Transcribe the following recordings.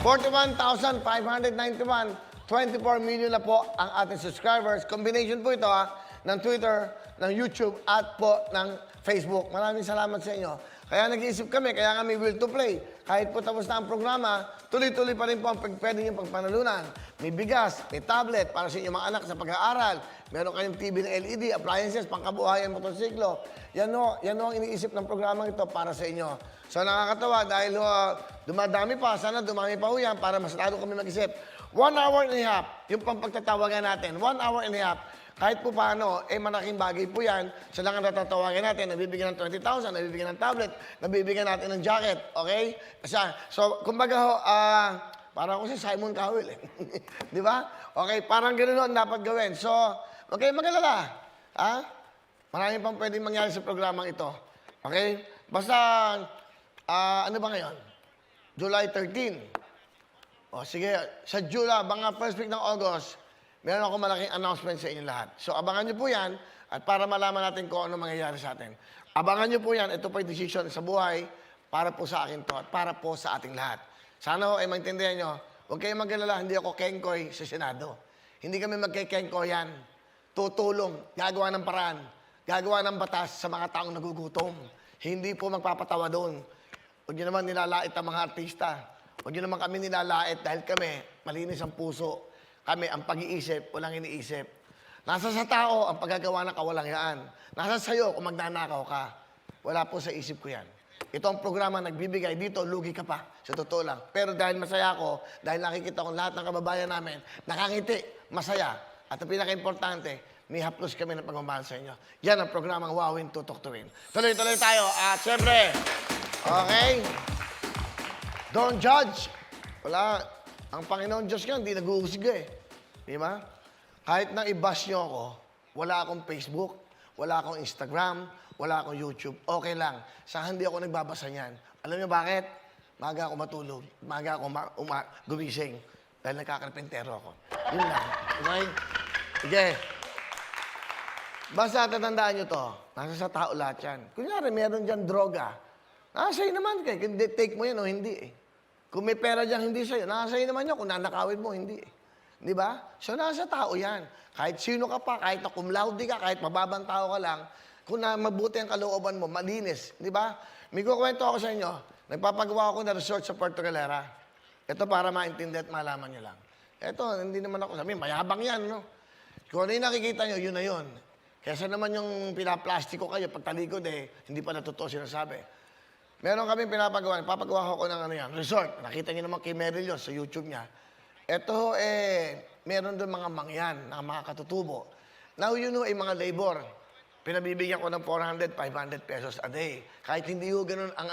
41,591, 24 million na po ang ating subscribers. Combination po ito ng Twitter, ng YouTube at po ng Facebook. Maraming salamat sa inyo. Kaya nag-iisip kami, kaya kami will to play. Kahit po tapos na ang programa, tuloy-tuloy pa rin po ang pwede niyong pagpanalunan. May bigas, may tablet para sa inyong mga anak sa pag-aaral. Meron kayong TV na LED, appliances, pangkabuhayan, motorsiklo. Yan o ang iniisip ng programang ito para sa inyo. So nakakatawa dahil dumadami pa, sana dumami pa yan para mas lalo kami mag-isip. 1 hour and a half, yung pampagtatawagan natin. 1 hour and a half. Kahit po paano, malaking bagay po yan. Sa lang ang natatawagan natin, nabibigyan ng 20,000, nabibigyan ng tablet, nabibigyan natin ng jacket, okay? So, kumbaga parang ako si Simon Cowell, eh. Di ba? Okay, parang ganoon dapat gawin. So, okay, mag-alala. Marami pang pwedeng mangyari sa programang ito. Okay? Basta, ano ba ngayon? July 13. O, sige, sa July, mga first week ng August, meron ako malaking announcement sa inyo lahat. So, abangan nyo po yan at para malaman natin kung ano mangyayari sa atin. Abangan nyo po yan. Ito po yung decision sa buhay para po sa akin to at para po sa ating lahat. Sana ay maintindihan nyo. Huwag kayong mag-alala, hindi ako kengkoy sa Senado. Hindi kami magkikengkoyan. Tutulong, gagawa ng paraan, gagawa ng batas sa mga taong nagugutom. Hindi po magpapatawa doon. Huwag nyo naman nilalait ang mga artista. Huwag nyo naman kami nilalait dahil kami, malinis ang puso. Kami, ang pag-iisip, walang iniisip. Nasa sa tao ang paggagawa ng kawalangyaan. Nasa sa'yo kung magnanakaw ka. Wala po sa isip ko yan. Ito ang programa nagbibigay dito, lugi ka pa. Sa totoo lang. Pero dahil masaya ako, dahil nakikita ko lahat ng kababayan namin, nakangiti, masaya. At ang pinaka-importante, may haplos kami ng pagmamahal sa inyo. Yan ang programang Wawin Tutok Tuwin. Tuloy-tuloy tayo. At syempre, okay? Don't judge. Wala. Ang Panginoon Diyos nga, hindi nag-uusga eh. Di ba? Kahit na i-bash nyo ako, wala akong Facebook, wala akong Instagram, wala akong YouTube. Okay lang. Sa hindi ako nagbabasa niyan. Alam niyo bakit? Maga ako matulog. Maga ako gumising. Dahil nagkakarpentero ako. Yun lang. Okay? Sige. Basta tatandaan nyo to. Nasa sa tao lahat yan. Kunyari, meron dyan droga. Sa'yo naman kay. Take mo yan o hindi eh. Kung may pera dyan, hindi sa'yo. Sa'yo naman yun. Kung nanakawin mo, hindi eh. Di ba? So, nasa tao yan. Kahit sino ka pa, kahit na cum laude ka, kahit mababang tao ka lang, kung mabuti ang kalooban mo, malinis. Di ba? May kukwento ako sa inyo. Nagpapagawa ako ng resort sa Puerto Galera. Ito para maintindihan at malaman nyo lang. Ito, hindi naman ako sabihin, mayabang yan, no? Kung ano yung nakikita nyo, yun na yun. Kesa naman yung pinaplastiko kayo, pagtalikod hindi pa totoo sinasabi. Meron kami pinapagawa. Papagawa ko ng resort. Nakita niyo naman kay Meryl sa YouTube niya. Ito, meron doon mga mangyan, mga katutubo. Now, mga labor. Pinabibigyan ko ng 400, 500 pesos a day. Kahit hindi ganun ang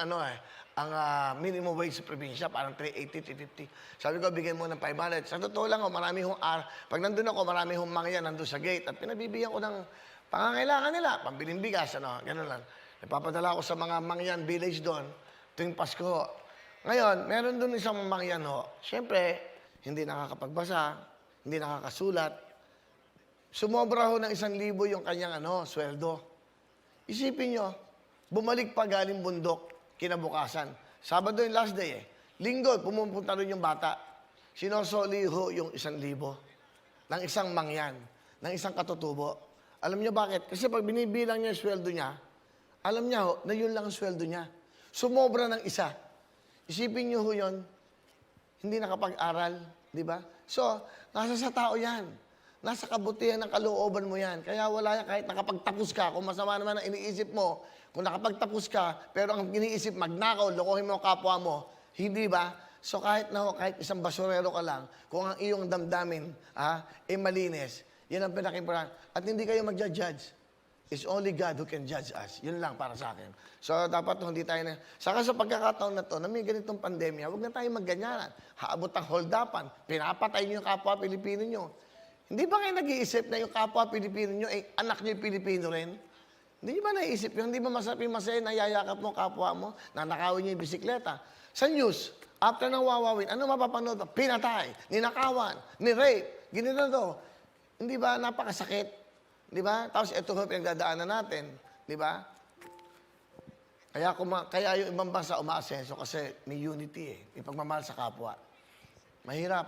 ang minimum wage sa probinsya, parang 380, 350. Sabi ko, bigyan mo ng 500. Sa totoo lang, marami pag nandun ako, marami mangyan nandun sa gate. At pinabibigyan ko ng pangangailangan nila, pambiling bigas, ganun lang. Napapadala ko sa mga mangyan village doon tuwing Pasko. Ngayon, meron doon isang mangyan Siyempre, hindi nakakapagbasa, hindi nakakasulat. Sumobra ng 1,000 yung kanyang sweldo. Isipin nyo, bumalik pa galing bundok kinabukasan. Sabado yung last day Linggo, pumupunta doon yung bata. Sinosoli yung 1,000 ng isang mangyan, ng isang katutubo. Alam nyo bakit? Kasi pag binibilang niya yung sweldo niya, alam niya na yun lang ang sweldo niya. Sumobra ng isa. Isipin niyo yun, hindi nakapag-aral, di ba? So, nasa sa tao yan. Nasa kabutihan ng kalooban mo yan. Kaya wala yan, kahit nakapagtapos ka, kung masama naman ang iniisip mo, kung nakapagtapos ka, pero ang iniisip, magnakaw, lokohin mo ang kapwa mo, hindi ba? So, kahit isang basurero ka lang, kung ang iyong damdamin, malinis, yan ang pinakimportant. At hindi kayo magja-judge. It's only God who can judge us. Yun lang para sa akin. So, dapat hindi tayo na... Saka sa pagkakataon na to, na may ganitong pandemya, huwag na tayo magganyanan. Haabot ang holdapan. Pinapatay niyo yung kapwa Pilipino niyo. Hindi ba kayo nag-iisip na yung kapwa Pilipino niyo, anak niyo yung Pilipino rin? Hindi ba naisip yun? Hindi ba masaya na yayakap mo kapwa mo, nanakawin niyo yung bisikleta? Sa news, after ng wawawin, ano mapapanood? Pinatay, ninakawan, ni-rape, ginito. Hindi ba napakasakit? Di ba? Tapos ito yung pinagdadaanan natin. Di ba? Kaya yung ibang bansa umaasenso kasi may unity May pagmamahal sa kapwa. Mahirap.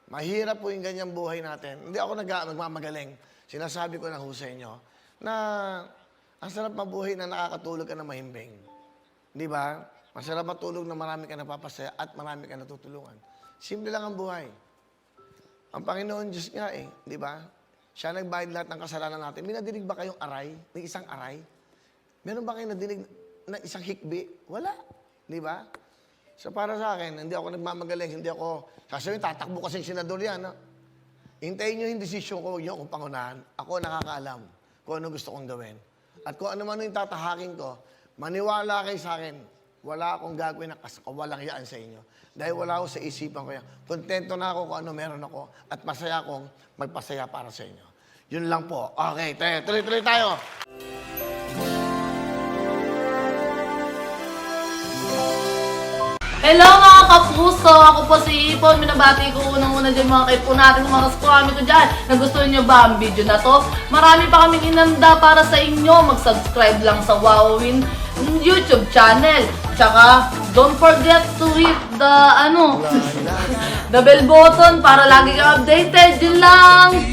Mahirap po yung ganyang buhay natin. Hindi ako nagmamagaling. Sinasabi ko na ho sa inyo na ang sarap mabuhay na nakakatulog ka na mahimbing. Di ba? Masarap matulog na marami ka napapasaya at marami ka natutulungan. Simple lang ang buhay. Ang Panginoon Diyos nga di ba? Siya nagbayad lahat ng kasalanan natin. May nadinig ba kayong aray? Ng isang aray? Meron ba kayong nadinig na isang hikbi? Wala. Di ba? So para sa akin, hindi ako nagmamagaling, hindi ako, sasabihin, tatakbo kasing senador yan. No? Hintayin nyo yung desisyon ko, huwag nyo akong pangunahan. Ako nakakaalam kung ano gusto kong gawin. At kung ano man yung tatahakin ko, maniwala kayo sa akin, wala akong gagawin na kawalang yaan sa inyo. Dahil wala ako sa isipan ko yan. Kontento na ako kung ano meron ako at masaya akong magpasaya para sa inyo. Yun lang po. Okay, tuloy-tuloy tayo. Hello mga kapuso! Ako po si Ipon. Minabati ko unang-una dyan mga kaipo natin, mga kaskwami ko dyan. Nagustuhan nyo ba ang video na to? Marami pa kaming inanda para sa inyo. Mag-subscribe lang sa Wowin YouTube channel. Tsaka, don't forget to hit the, the bell button para lagi kang updated. Yun lang!